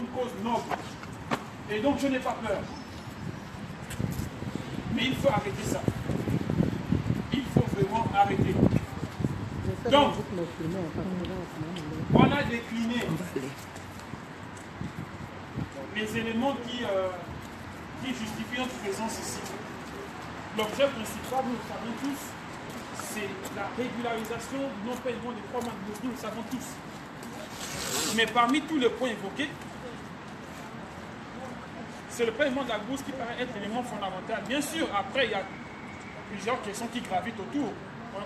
une cause noble. Et donc je n'ai pas peur. Mais il faut arrêter ça. Il faut vraiment arrêter. Donc, on a décliné les éléments qui justifient notre présence ici. L'objet principal, nous le savons tous, c'est la régularisation du non-paiement des 3 mois de bourse. Nous le savons tous. Mais parmi tous les points évoqués, c'est le paiement de la bourse qui paraît être l'élément fondamental. Bien sûr, après, il y a plusieurs questions qui gravitent autour.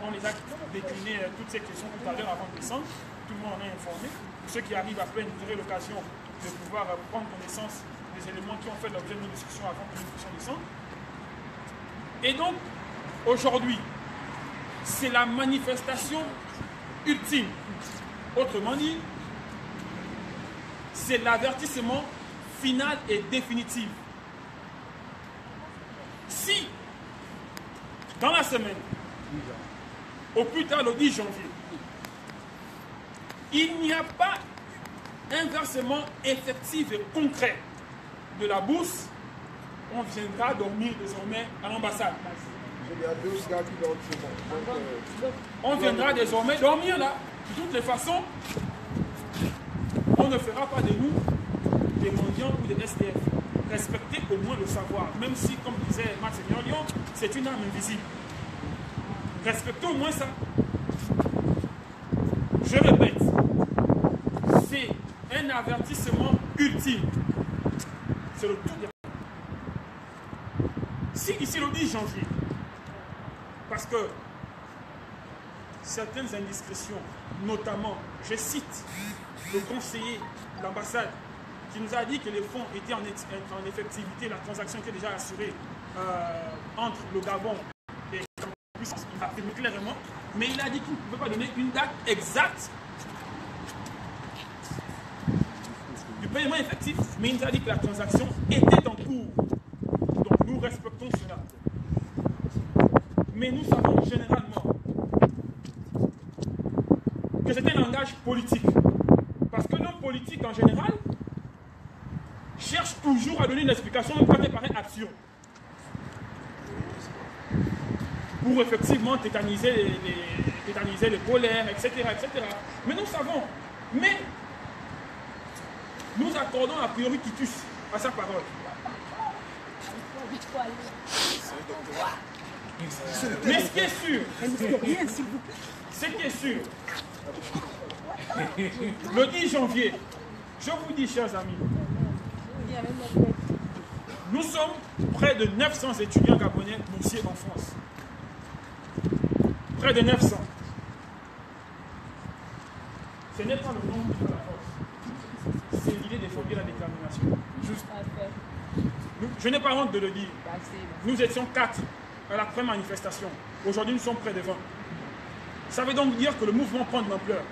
On les a déclinées, toutes ces questions tout à l'heure avant de descendre. Tout le monde en est informé. Pour ceux qui arrivent à peine, vous aurez l'occasion de pouvoir prendre connaissance des éléments qui ont fait l'objet de nos discussions avant que nous puissions descendre. Et donc, aujourd'hui, c'est la manifestation ultime. Autrement dit, c'est l'avertissement final et définitif. Si, dans la semaine, au plus tard le 10 janvier, il n'y a pas un versement effectif et concret de la bourse, on viendra dormir désormais à l'ambassade. On viendra désormais dormir là. De toutes les façons, on ne fera pas de nous des mendiants ou des SDF. Respectez au moins le savoir, même si, comme disait Max Lyon, c'est une âme invisible. Respectez au moins ça. Je répète, c'est un avertissement ultime. C'est le tout dernier. Si ici le 10 janvier, parce que certaines indiscrétions, notamment, je cite le conseiller de l'ambassade qui nous a dit que les fonds étaient en effectivité, la transaction était déjà assurée entre le Gabon et le Campus, il a affirmé clairement, mais il a dit qu'il ne pouvait pas donner une date exacte du paiement effectif, mais il nous a dit que la transaction était en cours. Donc nous respectons cela. Mais nous savons généralement que c'est un langage politique. Parce que l'homme politique en général cherche toujours à donner une explication même quand elle paraît absurde. Pour effectivement tétaniser les colères, etc., etc. Mais nous savons, mais nous accordons a priori quitus à sa parole. Mais ce qui est sûr, ce qui est sûr, le 10 janvier, je vous dis, chers amis, nous sommes près de 900 étudiants gabonais boursiers en France. Près de 900. Ce n'est pas le nombre qui fait la force. C'est l'idée de fonder la détermination. Juste. Je n'ai pas honte de le dire. Nous étions 4 à la première manifestation. Aujourd'hui, nous sommes près de 20. Ça veut donc dire que le mouvement prend de l'ampleur.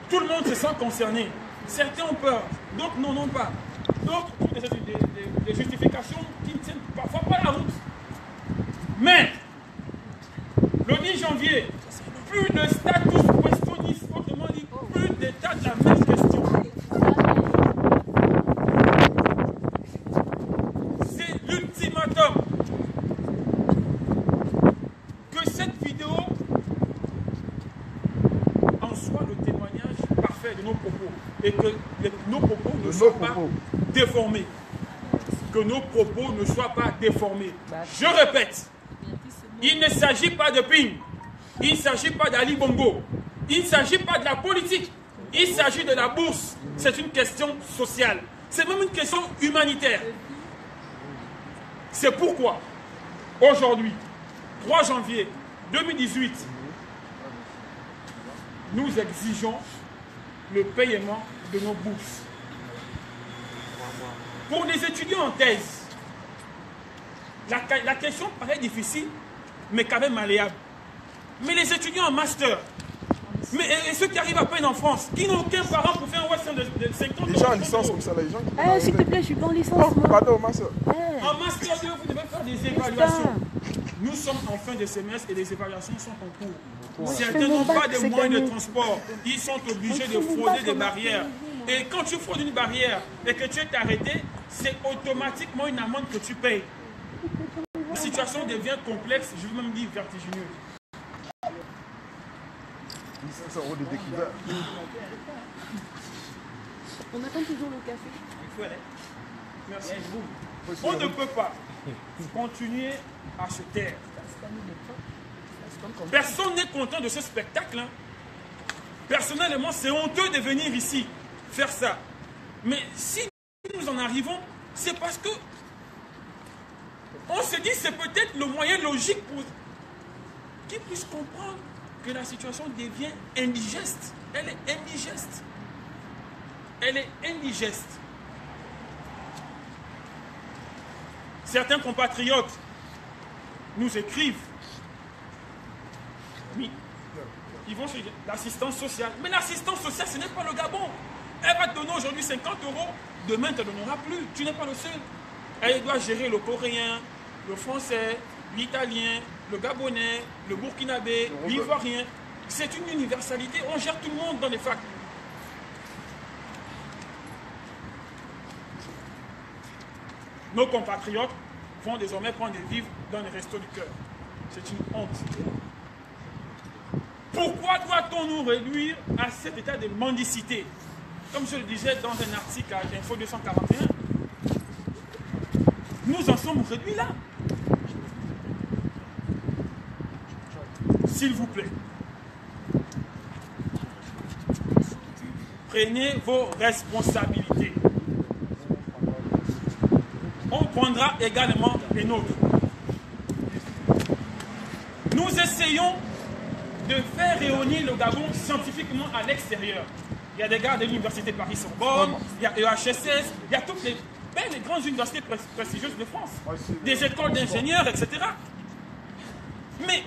Tout le monde se sent concerné. Certains ont peur, d'autres n'en ont pas. D'autres trouvent des justifications qui ne tiennent parfois pas la route. Mais, le 10 janvier, plus de status questionnis, autrement dit, plus d'état de la même question. C'est l'ultimatum. Que cette vidéo en soit le témoignage parfait de nos propos et que nos propos ne soient pas déformés. Que nos propos ne soient pas déformés. Je répète, il ne s'agit pas de PIN, il ne s'agit pas d'Ali Bongo, il ne s'agit pas de la politique, il s'agit de la bourse. C'est une question sociale, c'est même une question humanitaire. C'est pourquoi, aujourd'hui, 3 janvier 2018, nous exigeons le paiement de nos bourses. Pour les étudiants en thèse, la question paraît difficile, mais quand même malléable. Mais les étudiants en master, et ceux qui arrivent à peine en France, qui n'ont aucun parent pour faire un western de 50 ans. Les gens en licence comme ça, les gens. S'il te plaît, je suis pas en licence. Oh, pardon, ma soeur. En master 2, vous devez faire des évaluations. Nous sommes en fin de semestre et les évaluations sont en cours. Certains n'ont pas de moyens de transport. Ils sont obligés de frauder des barrières. Et quand tu fraudes une barrière et que tu es arrêté, c'est automatiquement une amende que tu payes. La situation devient complexe, je veux même dire vertigineuse. 500 € de découvert. On attend toujours le café. Il faut aller. Merci. On ne peut pas continuer à se taire. Personne n'est content de ce spectacle. Hein. Personnellement, c'est honteux de venir ici faire ça. Mais si nous en arrivons, c'est parce que on se dit c'est peut-être le moyen logique pour qu'ils puissent comprendre que la situation devient indigeste. Elle est indigeste. Elle est indigeste. Certains compatriotes nous écrivent. Oui. Ils vont chez l'assistance sociale. Mais l'assistance sociale, ce n'est pas le Gabon. Elle va te donner aujourd'hui 50 €. Demain, elle ne te donnera plus. Tu n'es pas le seul. Elle doit gérer le coréen, le français, l'italien, le gabonais, le burkinabé, l'ivoirien. C'est une universalité. On gère tout le monde dans les facs. Nos compatriotes vont désormais prendre des vivres dans les restos du cœur. C'est une honte. Pourquoi doit-on nous réduire à cet état de mendicité? Comme je le disais dans un article à Info 241, nous en sommes réduits là. S'il vous plaît, prenez vos responsabilités. On prendra également les nôtres. Nous essayons de faire rayonner le Gabon scientifiquement à l'extérieur. Il y a des gars de l'université Paris-Sorbonne, il y a EHSS, il y a toutes les belles et grandes universités prestigieuses de France, des écoles d'ingénieurs, etc. Mais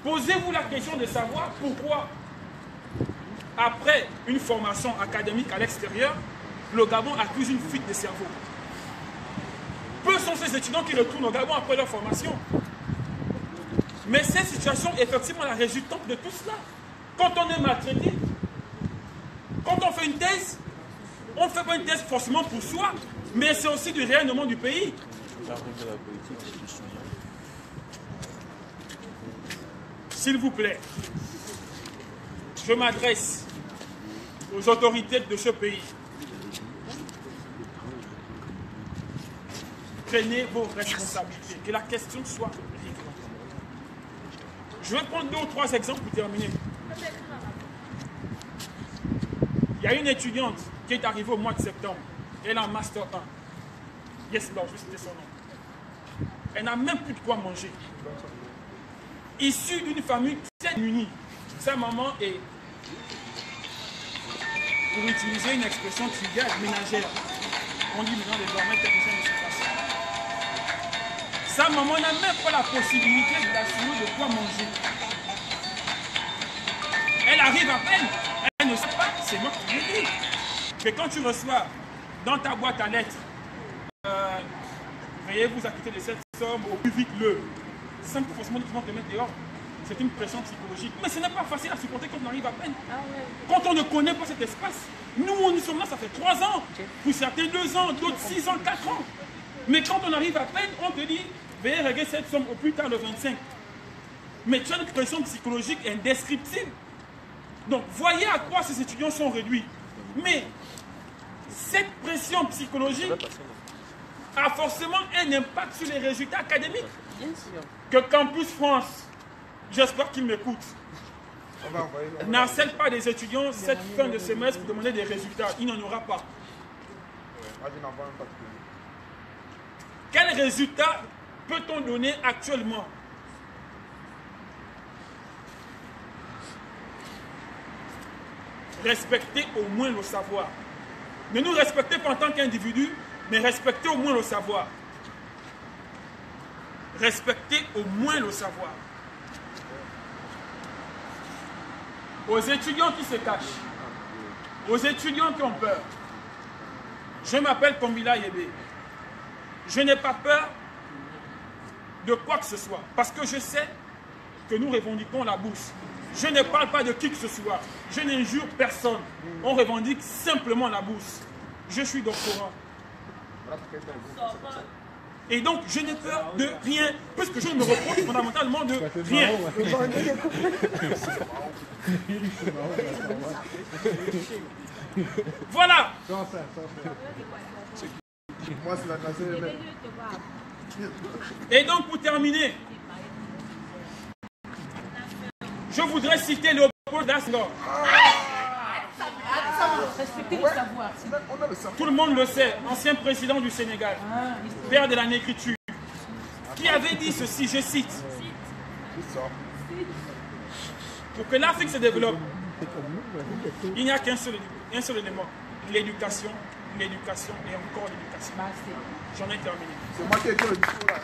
posez-vous la question de savoir pourquoi, après une formation académique à l'extérieur, le Gabon accuse une fuite de cerveau. Peu sont ces étudiants qui retournent au Gabon après leur formation. Mais cette situation est effectivement la résultante de tout cela. Quand on est maltraité, quand on fait une thèse, on ne fait pas une thèse forcément pour soi, mais c'est aussi du rayonnement du pays. S'il vous plaît, je m'adresse aux autorités de ce pays. Prenez vos responsabilités, que la question soit réglée. Je vais prendre 2 ou 3 exemples pour terminer. Il y a une étudiante qui est arrivée au mois de septembre. Elle est en Master 1. Yes, Lord, je citais son nom. Elle n'a même plus de quoi manger. Issue d'une famille très unie. Sa maman est, pour utiliser une expression triviale, ménagère. On dit maintenant désormais technicien de surface. Sa maman n'a même pas la possibilité de l'assurer de quoi manger. Elle arrive à peine. Elle ne sait pas, c'est moi qui lui dis, que quand tu reçois dans ta boîte à lettres, veuillez vous acquitter de cette somme au plus vite le, sans que forcément tu vas te mettre dehors. C'est une pression psychologique. Mais ce n'est pas facile à supporter quand on arrive à peine. Quand on ne connaît pas cet espace. Nous, nous sommes là, ça fait 3 ans. Pour certains 2 ans, d'autres 6 ans, 4 ans. Mais quand on arrive à peine, on te dit, veuillez régler cette somme au plus tard le 25. Mais tu as une pression psychologique indescriptible. Donc, voyez à quoi ces étudiants sont réduits. Mais cette pression psychologique a forcément un impact sur les résultats académiques. Bien sûr. Que Campus France, j'espère qu'ils m'écoutent, n'harcèle pas des étudiants cette fin de semestre pour demander des résultats. Il n'en aura pas. Quels résultats peut-on donner actuellement? Respectez au moins le savoir. Ne nous respectez pas en tant qu'individu, mais respectez au moins le savoir. Respectez au moins le savoir. Aux étudiants qui se cachent, aux étudiants qui ont peur, je m'appelle Kombila Yebe. Je n'ai pas peur de quoi que ce soit, parce que je sais que nous revendiquons la bourse. Je ne parle pas de qui que ce soit. Je n'injure personne. On revendique simplement la bourse. Je suis doctorant. Et donc, je n'ai peur de rien, puisque je me reproche fondamentalement de rien. Voilà. Et donc, pour terminer, je voudrais citer Léopold Senghor. Respectez le savoir. Tout le monde le sait, ancien président du Sénégal, père de la négritude, qui avait dit ceci, je cite: pour que l'Afrique se développe, il n'y a qu'un seul élément, l'éducation, l'éducation et encore l'éducation. J'en ai terminé. C'est moi qui ai écrit le discours là.